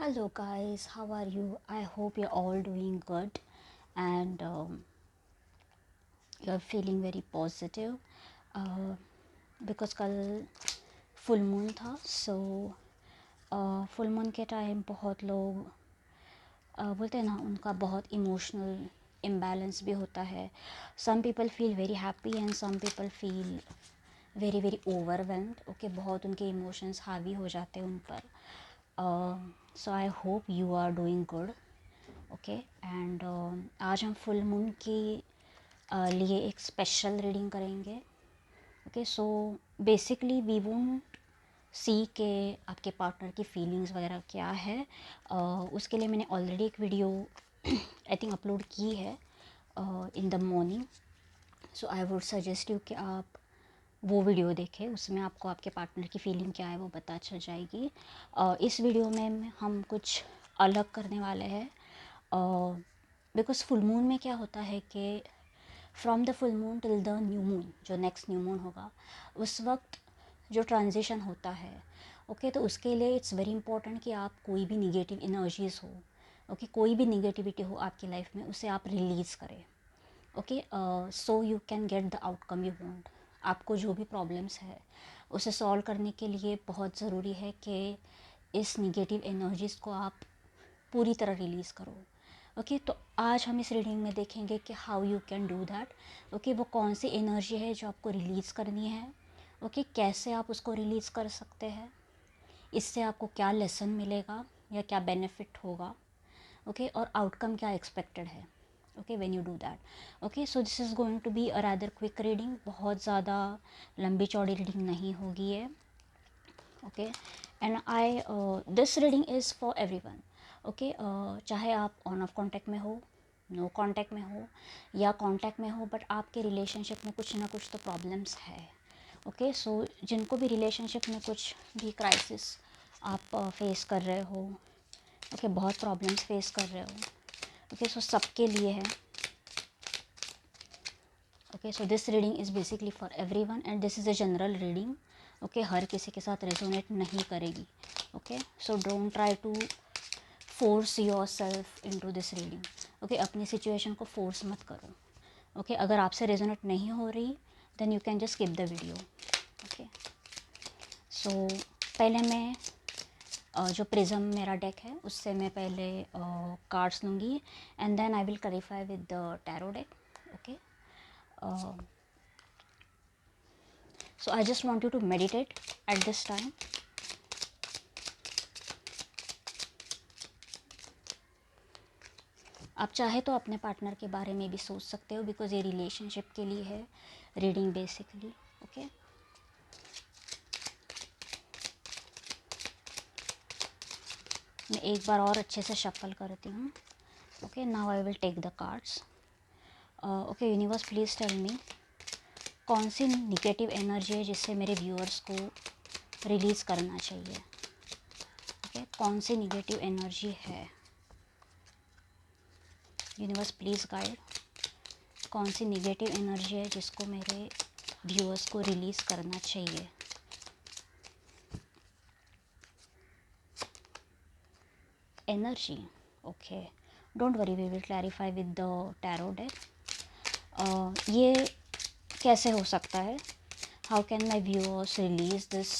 Hello, guys, how are you? I hope you're all doing good and you're feeling very positive uh, because कल full moon था so full moon के time बहुत लोग बोलते हैं ना उनका बहुत इमोशनल इम्बैलेंस भी होता है. Some people feel very happy and some people feel very very overwhelmed. Okay, बहुत उनके इमोशंस हावी हो जाते हैं उन पर. So I hope you are doing good. Okay and आज हम फुल मून की लिए एक स्पेशल रीडिंग करेंगे. Okay so basically we won't see के आपके पार्टनर की फीलिंग्स वगैरह क्या है. उसके लिए मैंने ऑलरेडी एक वीडियो आई थिंक अपलोड की है in the morning. So I would suggest you कि आप वो वीडियो देखें. उसमें आपको आपके पार्टनर की फ़ीलिंग क्या है वो पता चल जाएगी. इस वीडियो में हम कुछ अलग करने वाले हैं बिकॉज़ फुल मून में क्या होता है कि from the full moon till the new moon, जो नेक्स्ट न्यू मून होगा, उस वक्त जो ट्रांजिशन होता है. ओके तो उसके लिए इट्स वेरी इंपॉर्टेंट कि आप कोई भी निगेटिव एनर्जीज़ हो, ओके कोई भी निगेटिविटी हो आपकी लाइफ में, उसे आप रिलीज़ करें. Okay so you can get the outcome you want. आपको जो भी प्रॉब्लम्स है उसे सॉल्व करने के लिए बहुत ज़रूरी है कि इस निगेटिव एनर्जीज़ को आप पूरी तरह रिलीज़ करो. ओके तो आज हम इस रीडिंग में देखेंगे कि how you can do that. Okay वो कौन सी एनर्जी है जो आपको रिलीज़ करनी है. ओके कैसे आप उसको रिलीज़ कर सकते हैं, इससे आपको क्या लेसन मिलेगा या क्या बेनिफिट होगा. ओके और आउटकम क्या एक्सपेक्टेड है. Okay when you do that. Okay so this is going to be a rather quick reading. बहुत ज़्यादा लंबी चौड़ी रीडिंग नहीं होगी है. Okay and I this reading is for everyone. Okay चाहे आप ऑन ऑफ कांटेक्ट में हो, नो कांटेक्ट में हो या कांटेक्ट में हो बट आपके रिलेशनशिप में कुछ ना कुछ तो प्रॉब्लम्स है. ओके सो जिनको भी रिलेशनशिप में कुछ भी क्राइसिस आप फेस कर रहे हो, ओके बहुत प्रॉब्लम्स फेस कर रहे हो, ओके सो सबके लिए है. Okay so this reading is basically for everyone and this is a general reading. Okay हर किसी के साथ रेजोनेट नहीं करेगी. Okay so don't try to force yourself into this reading. Okay अपनी सिचुएशन को फोर्स मत करो. ओके अगर आपसे रेजोनेट नहीं हो रही then you can just skip the video. Okay so पहले मैं जो प्रिज्म मेरा डेक है उससे मैं पहले कार्ड्स लूँगी and then I will clarify with the tarot deck. Okay so I just want you to meditate at this time. आप चाहे तो अपने पार्टनर के बारे में भी सोच सकते हो बिकॉज ये रिलेशनशिप के लिए है रीडिंग बेसिकली. ओके मैं एक बार और अच्छे से शफल करती हूँ. Okay now I will take the cards. Okay universe please tell me कौन सी निगेटिव एनर्जी है जिससे मेरे व्यूअर्स को रिलीज़ करना चाहिए. ओके कौन सी निगेटिव एनर्जी है. यूनिवर्स प्लीज़ गाइड कौन सी निगेटिव एनर्जी है जिसको मेरे व्यूअर्स को रिलीज़ करना चाहिए. Energy okay don't worry we will clarify with the tarot deck. ये कैसे हो सकता है. How can my viewers release this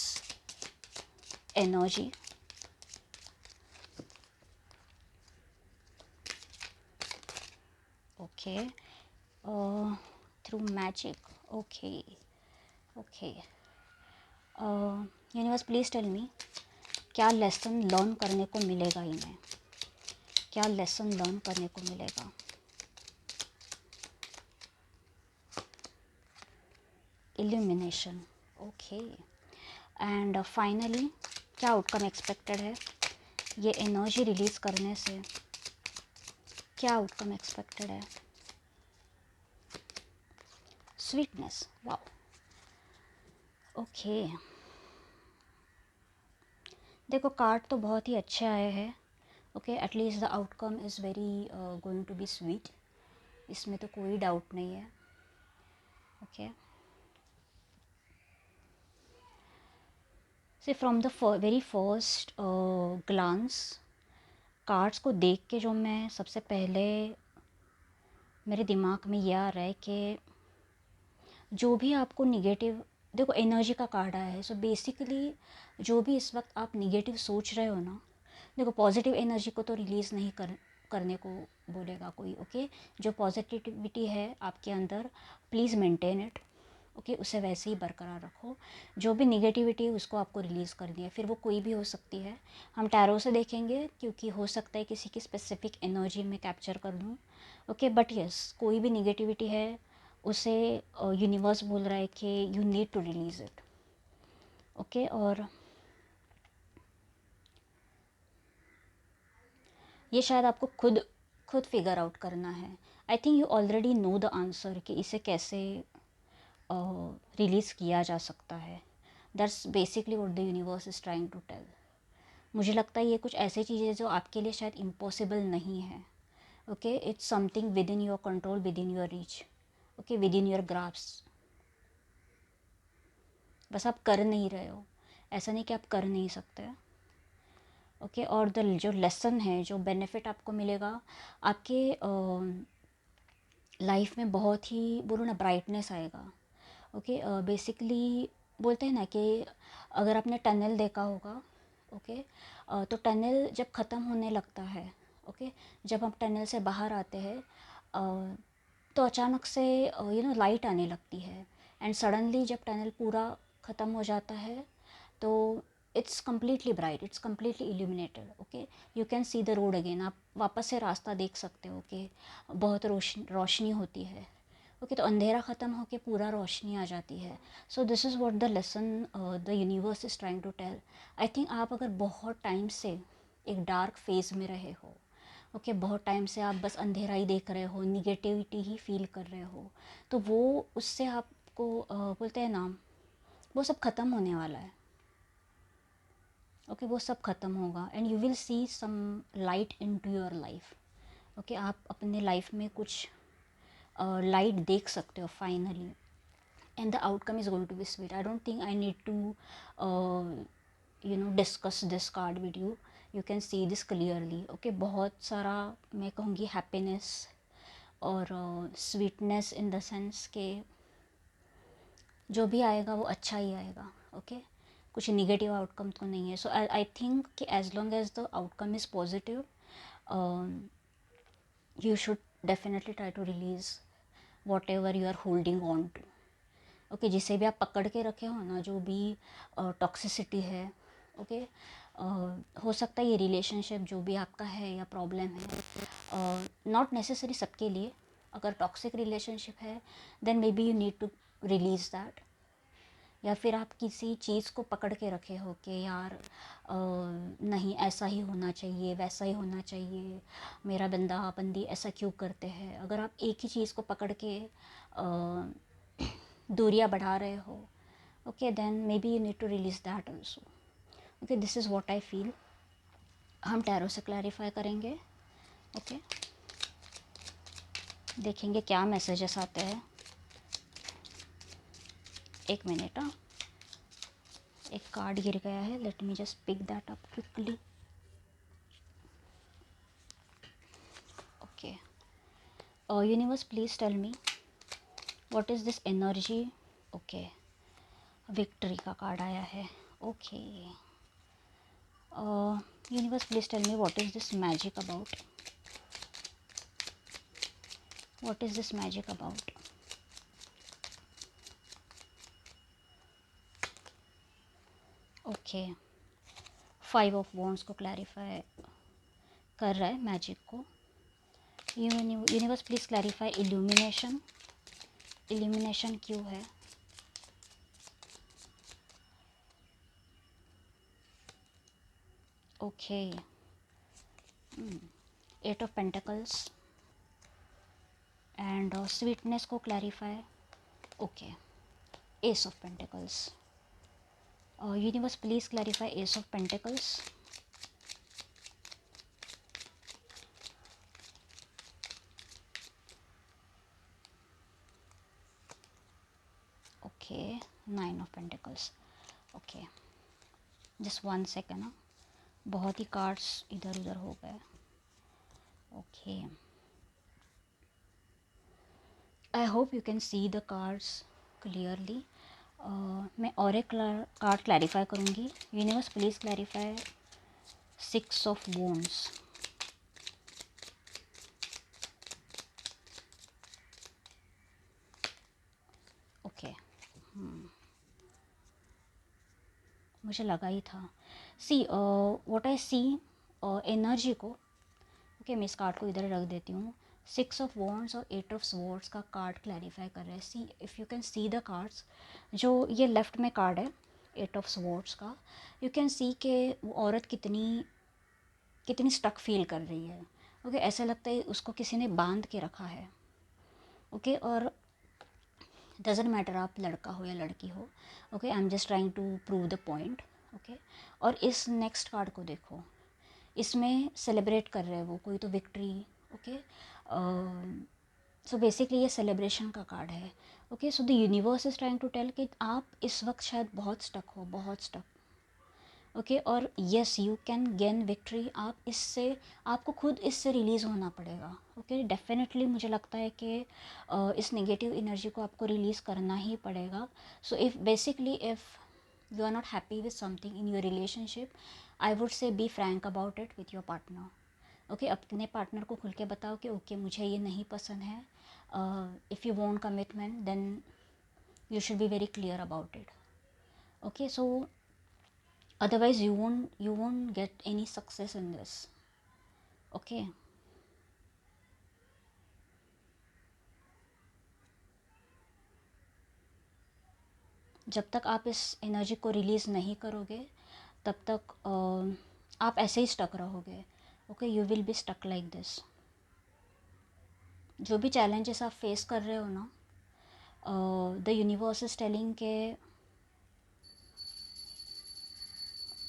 energy. Okay through magic. Okay okay universe please tell me क्या लेसन लर्न करने को मिलेगा इन्हें. क्या लेसन लर्न करने को मिलेगा. इल्यूमिनेशन ओके एंड फाइनली क्या आउटकम एक्सपेक्टेड है. ये एनर्जी रिलीज़ करने से क्या आउटकम एक्सपेक्टेड है. Sweetness wow. ओके देखो कार्ड तो बहुत ही अच्छे आए हैं. Okay at least the outcome is very going to be sweet. इसमें तो कोई डाउट नहीं है. Okay say from the very first glance cards को देख के जो मैं सबसे पहले मेरे दिमाग में ये आ रहा है कि जो भी आपको निगेटिव, देखो एनर्जी का कार्ड आया है, सो बेसिकली जो भी इस वक्त आप निगेटिव सोच रहे हो ना, देखो पॉजिटिव एनर्जी को तो रिलीज़ नहीं करने को बोलेगा कोई, ओके। जो पॉजिटिविटी है आपके अंदर, प्लीज़ मेंटेन इट, ओके, उसे वैसे ही बरकरार रखो। जो भी निगेटिविटी है उसको आपको रिलीज़ करनी है, फिर वो कोई भी हो सकती है। हम टैरो से देखेंगे क्योंकि हो सकता है किसी की स्पेसिफिक एनर्जी में कैप्चर कर लूँ, ओके। बट यस, कोई भी निगेटिविटी है उसे यूनिवर्स बोल रहा है कि you need to release it, okay. और ये शायद आपको खुद फिगर आउट करना है। I think you already know the answer कि इसे कैसे रिलीज़ किया जा सकता है। That's basically what the universe is trying to tell. मुझे लगता है ये कुछ ऐसी चीज़ें जो आपके लिए शायद इम्पॉसिबल नहीं है, okay. It's something with in your control, with in your reach, okay, with in your graphs. बस आप कर नहीं रहे हो, ऐसा नहीं कि आप कर नहीं सकते, ओके। और द जो लेसन है, जो बेनिफिट आपको मिलेगा, आपके लाइफ में बहुत ही, बोलो ना, ब्राइटनेस आएगा, ओके। बेसिकली बोलते हैं ना कि अगर आपने टनल देखा होगा, ओके, तो टनल जब ख़त्म होने लगता है, ओके, जब हम टनल से बाहर आते हैं, तो अचानक से लाइट आने लगती है। एंड सडनली जब टनल पूरा ख़त्म हो जाता है तो it's completely bright, it's completely illuminated, okay. You can see the road again, आप वापस से रास्ता देख सकते हो कि बहुत रोशनी होती है, ओके। तो अंधेरा ख़त्म होके पूरा रोशनी आ जाती है। So this is what the lesson the universe is trying to tell. I think आप अगर बहुत टाइम से एक डार्क फेज़ में रहे हो, ओके, बहुत टाइम से आप बस अंधेरा ही देख रहे हो, निगेटिविटी ही फील कर रहे हो, तो वो उससे आपको बोलते हैं ना, वो सब ख़त्म होने वाला है, ओके। वो सब ख़त्म होगा and you will see some light into your life, okay. आप अपने लाइफ में कुछ लाइट देख सकते हो finally, and the outcome is going to be sweet. I don't think I need to discuss this card with you, you can see this clearly, okay. बहुत सारा, मैं कहूँगी, हैप्पीनेस और स्वीटनेस इन द सेंस के जो भी आएगा वो अच्छा ही आएगा, ओके। कुछ निगेटिव आउटकम तो नहीं है। सो आई थिंक कि as long as the outcome is positive, you should definitely try to release whatever you are holding on to, okay. जिसे भी आप पकड़ के रखे हो ना, जो भी टॉक्सिसिटी है, ओके। हो सकता है ये रिलेशनशिप जो भी आपका है या प्रॉब्लम है, नॉट नेसेसरी सबके लिए, अगर टॉक्सिक रिलेशनशिप है then maybe you need to release that. या फिर आप किसी चीज़ को पकड़ के रखे हो कि यार नहीं, ऐसा ही होना चाहिए, वैसा ही होना चाहिए, मेरा बंदा बंदी ऐसा क्यों करते हैं। अगर आप एक ही चीज़ को पकड़ के दूरियां बढ़ा रहे हो, okay, then maybe you need to release that also, okay. This is what I feel. हम टैरो से क्लैरिफाई करेंगे, ओके। देखेंगे क्या मैसेजेस आते हैं। एक मिनट, हाँ, एक कार्ड गिर गया है, let me just pick that up quickly, okay. Universe please tell me what is this energy, okay. Victory का कार्ड आया है, okay. Universe please tell me what is this magic about, what is this magic about, okay. 5 of wands को clarify कर रहा है magic को। Universe please clarify illumination, illumination क्यों है, okay. 8 of pentacles and sweetness को clarify, okay. Ace of pentacles, universe please clarify ace of pentacles, okay. 9 of pentacles, okay. Just 1 second, बहुत ही कार्ड्स इधर उधर हो गए, okay, I hope you can see the cards clearly. मैं और एक कार्ड क्लैरिफाई करूँगी. Universe please clarify 6 of Wands. Okay, मुझे लगा ही था. See what I see energy को. ओके, मैं इस कार्ड को इधर रख देती हूँ. 6 of Wands और 8 of Swords का कार्ड क्लैरिफाई कर रहा है. सी if you can see the cards, जो ये लेफ्ट में कार्ड है 8 of Swords का, यू कैन सी के वो औरत कितनी कितनी स्टक फील कर रही है. ओके, ऐसा लगता है उसको किसी ने बांध के रखा है. ओके, और डजेंट मैटर आप लड़का हो या लड़की हो. Okay, I am just trying to prove the point. Okay, और इस नेक्स्ट कार्ड को देखो, इसमें सेलिब्रेट कर रहे हैं वो कोई तो विक्ट्री. ओके, सो बेसिकली ये सेलिब्रेशन का कार्ड है. Okay, so the universe is trying to tell कि आप इस वक्त शायद बहुत स्टक हो, बहुत स्टक. ओके, और yes you can gain victory. आप इससे, आपको खुद इससे रिलीज़ होना पड़ेगा. ओके, डेफिनेटली मुझे लगता है कि इस नेगेटिव एनर्जी को आपको रिलीज़ करना ही पड़ेगा. So if basically if you are not happy with something in your relationship, I would say be frank about it with your partner. Okay, अपने पार्टनर को खुल के बताओ कि ओके मुझे ये नहीं पसंद है. If you want commitment then you should be very clear about it. Okay, so otherwise you won't get any success in this. Okay, जब तक आप इस एनर्जी को रिलीज़ नहीं करोगे तब तक आप ऐसे ही स्टक रहोगे. Okay, you will be stuck like this. जो भी चैलेंजेस आप फेस कर रहे हो ना, द यूनिवर्स इज़ टेलिंग के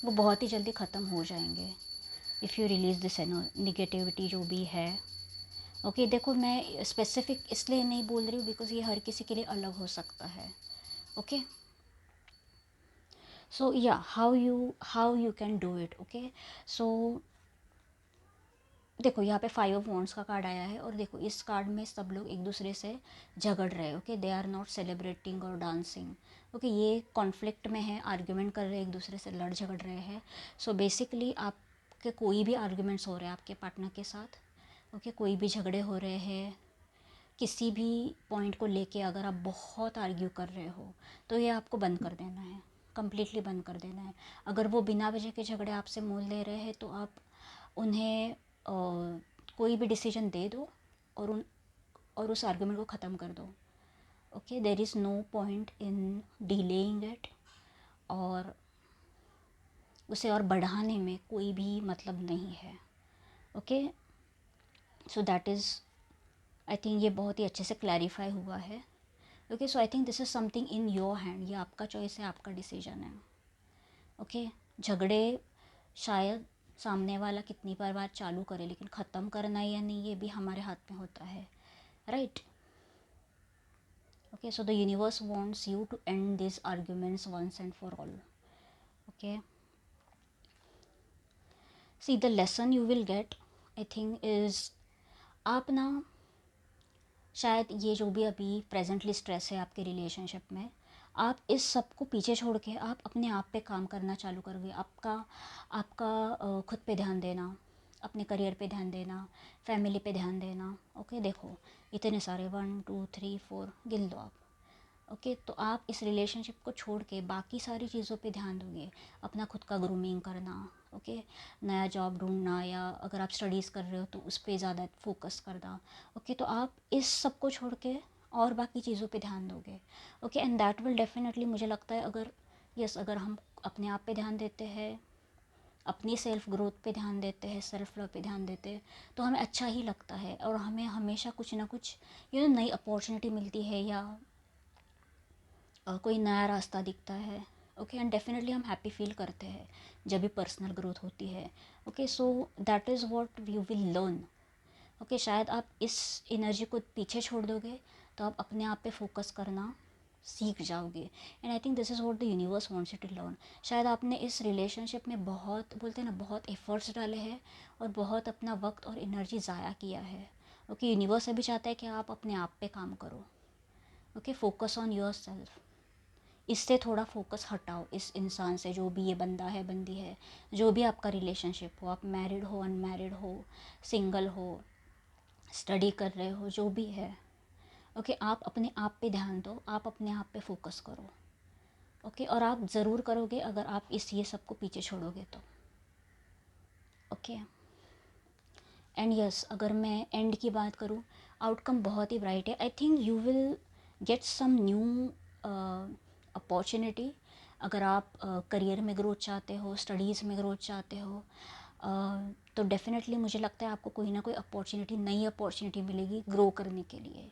वो बहुत ही जल्दी ख़त्म हो जाएंगे if you release this negativity जो भी है. ओके, देखो मैं स्पेसिफिक इसलिए नहीं बोल रही हूँ बिकॉज ये हर किसी के लिए अलग हो सकता है. ओके, सो या how you can do it. Okay, so देखो यहाँ पे 5 of Wands का कार्ड आया है और देखो इस कार्ड में सब लोग एक दूसरे से झगड़ रहे हैं. Okay, they are not celebrating और डांसिंग. ओके, ये कॉन्फ्लिक्ट में है, आर्ग्यूमेंट कर रहे हैं, एक दूसरे से लड़ झगड़ रहे हैं. सो बेसिकली आपके कोई भी आर्ग्यूमेंट्स हो रहे हैं आपके पार्टनर के साथ. ओके, कोई भी झगड़े हो रहे हैं किसी भी पॉइंट को लेके, अगर आप बहुत आर्ग्यू कर रहे हो तो ये आपको बंद कर देना है, कम्प्लीटली बंद कर देना है. अगर वो बिना वजह के झगड़े आपसे मोल ले रहे हैं तो आप उन्हें कोई भी डिसीजन दे दो और उस आर्गुमेंट को ख़त्म कर दो. Okay, there is no point in delaying it, और उसे और बढ़ाने में कोई भी मतलब नहीं है. Okay, so that is, I think ये बहुत ही अच्छे से क्लैरिफाई हुआ है. Okay, so I think this is something in your hand. ये आपका चॉइस है, आपका डिसीजन है. ओके, झगड़े शायद सामने वाला कितनी बार चालू करे, लेकिन ख़त्म करना या नहीं ये भी हमारे हाथ में होता है, right. Okay, so the universe wants you to end this arguments once and for all. Okay, see the lesson you will get I think is, आप ना शायद ये जो भी अभी प्रेजेंटली स्ट्रेस है आपके रिलेशनशिप में, आप इस सब को पीछे छोड़ के आप अपने आप पे काम करना चालू करोगे. आपका आपका खुद पे ध्यान देना, अपने करियर पे ध्यान देना, फैमिली पे ध्यान देना. ओके, देखो इतने सारे 1 2 3 4 गिन लो आप. ओके, तो आप इस रिलेशनशिप को छोड़ के बाकी सारी चीज़ों पे ध्यान दोगे. अपना खुद का ग्रूमिंग करना, ओके, नया जॉब ढूंढना, या अगर आप स्टडीज़ कर रहे हो तो उस पर ज़्यादा फोकस करना. ओके, तो आप इस सब को छोड़ के और बाकी चीज़ों पे ध्यान दोगे. Okay, and that will definitely, मुझे लगता है अगर यस अगर हम अपने आप पे ध्यान देते हैं, अपनी सेल्फ ग्रोथ पे ध्यान देते हैं, सेल्फ लव पे ध्यान देते हैं, तो हमें अच्छा ही लगता है और हमें हमेशा कुछ ना कुछ नई अपॉर्चुनिटी मिलती है, या कोई नया रास्ता दिखता है. ओके, एंड डेफिनेटली हम हैप्पी फील करते हैं जब भी पर्सनल ग्रोथ होती है. Okay, so that is what you will learn. Okay, शायद आप इस एनर्जी को पीछे छोड़ दोगे तो आप अपने आप पे फोकस करना सीख जाओगे। And I think this is what the universe wants you to learn. शायद आपने इस रिलेशनशिप में बहुत, बोलते हैं ना, बहुत एफर्ट्स डाले हैं और बहुत अपना वक्त और एनर्जी ज़ाया किया है। ओके, यूनिवर्स अभी चाहता है कि आप अपने आप पे काम करो। Okay, focus on your self. इससे थोड़ा फोकस हटाओ इस इंसान से, जो भी ये बंदा है, बंदी है, जो भी आपका रिलेशनशिप हो, आप मैरिड हो, अनमैरिड हो, सिंगल हो, स्टडी कर रहे हो, जो भी है। ओके, आप अपने आप पे ध्यान दो, आप अपने आप पे फोकस करो। ओके, और आप ज़रूर करोगे अगर आप ये सब को पीछे छोड़ोगे तो। ओके, एंड यस, अगर मैं एंड की बात करूँ, आउटकम बहुत ही ब्राइट है। I think you will get some new opportunity. अगर आप करियर में ग्रोथ चाहते हो, स्टडीज़ में ग्रोथ चाहते हो, तो डेफिनेटली मुझे लगता है आपको कोई ना कोई अपॉर्चुनिटी, नई अपॉर्चुनिटी मिलेगी ग्रो करने के लिए।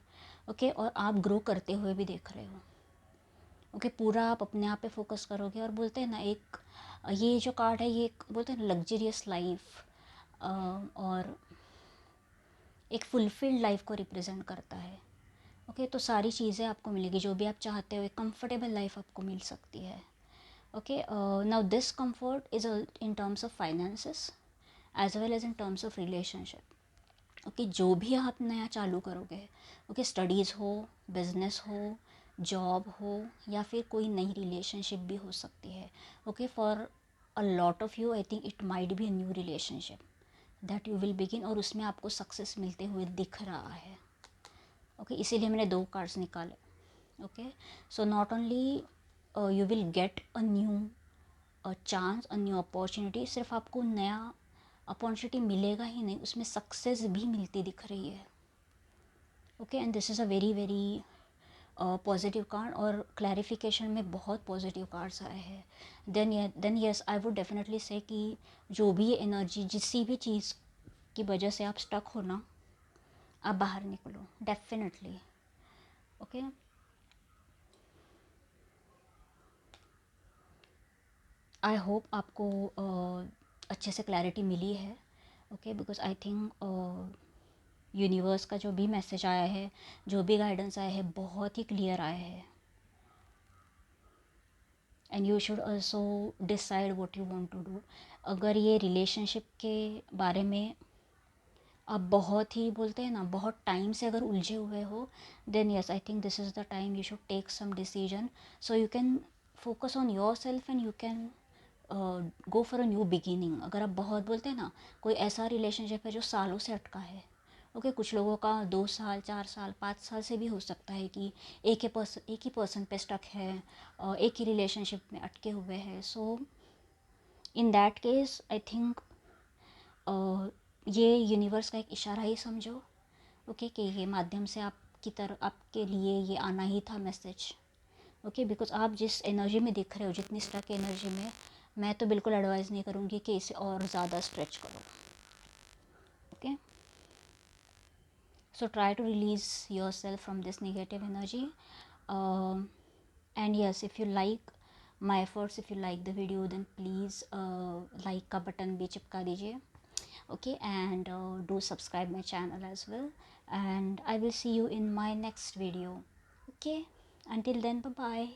ओके, और आप ग्रो करते हुए भी देख रहे हो। ओके, पूरा आप अपने आप पे फोकस करोगे। और बोलते हैं ना, एक ये जो कार्ड है, ये एक, बोलते हैं ना, लग्जरियस लाइफ और एक फुलफिल्ड लाइफ को रिप्रेजेंट करता है। ओके, तो सारी चीज़ें आपको मिलेगी जो भी आप चाहते हो, एक कंफर्टेबल लाइफ आपको मिल सकती है। Okay, now this comfort is in terms of finances as well as in terms of relationship. Okay, जो भी आप नया चालू करोगे, ओके, स्टडीज़ हो, बिजनेस हो, जॉब हो, या फिर कोई नई रिलेशनशिप भी हो सकती है। Okay, for a lot of you I think it might be a new relationship that you will begin, और उसमें आपको सक्सेस मिलते हुए दिख रहा है। ओके, इसीलिए मैंने 2 कार्ड्स निकाले। Okay, so not only you will get a new chance, a new opportunity, सिर्फ आपको नया अपॉर्चुनिटी मिलेगा ही नहीं, उसमें सक्सेस भी मिलती दिख रही है। Okay, and this is a very very positive card, और क्लैरिफिकेशन में बहुत पॉजिटिव कार्ड्स आए हैं। Then yes, I would definitely say कि जो भी ये एनर्जी, जिस भी चीज़ की वजह से आप स्टक हो ना, आप बाहर निकलो डेफिनेटली। ओके, आई होप आपको अच्छे से क्लैरिटी मिली है। Okay, because I think universe का जो भी मैसेज आया है, जो भी गाइडेंस आया है, बहुत ही क्लियर आया है। And you should also decide what you want to do. अगर ये रिलेशनशिप के बारे में आप बहुत ही, बोलते हैं ना, बहुत टाइम से अगर उलझे हुए हो, then yes, I think this is the time you should take some decision, so you can focus on yourself and you can go for a new beginning. अगर आप बहुत, बोलते हैं ना, कोई ऐसा रिलेशनशिप है जो सालों से अटका है, ओके, कुछ लोगों का 2 साल, 4 साल, 5 साल से भी हो सकता है कि एक ही पर्सन पे स्टक है, एक ही रिलेशनशिप में अटके हुए हैं। So in that case I think ये यूनिवर्स का एक इशारा ही समझो। ओके, कि ये माध्यम से आपकी तरफ, आपके लिए ये आना ही था मैसेज। ओके, बिकॉज आप जिस एनर्जी में दिख रहे हो, जितनी स्टक एनर्जी में, मैं तो बिल्कुल एडवाइज़ नहीं करूँगी कि इसे और ज़्यादा स्ट्रेच करो। Okay, so try to release yourself from this negative energy. And yes, if you like my efforts, if you like the video, then please like का बटन भी चिपका दीजिए। Okay, and do subscribe my channel as well, and I will see you in my next video. Okay, until then, bye bye.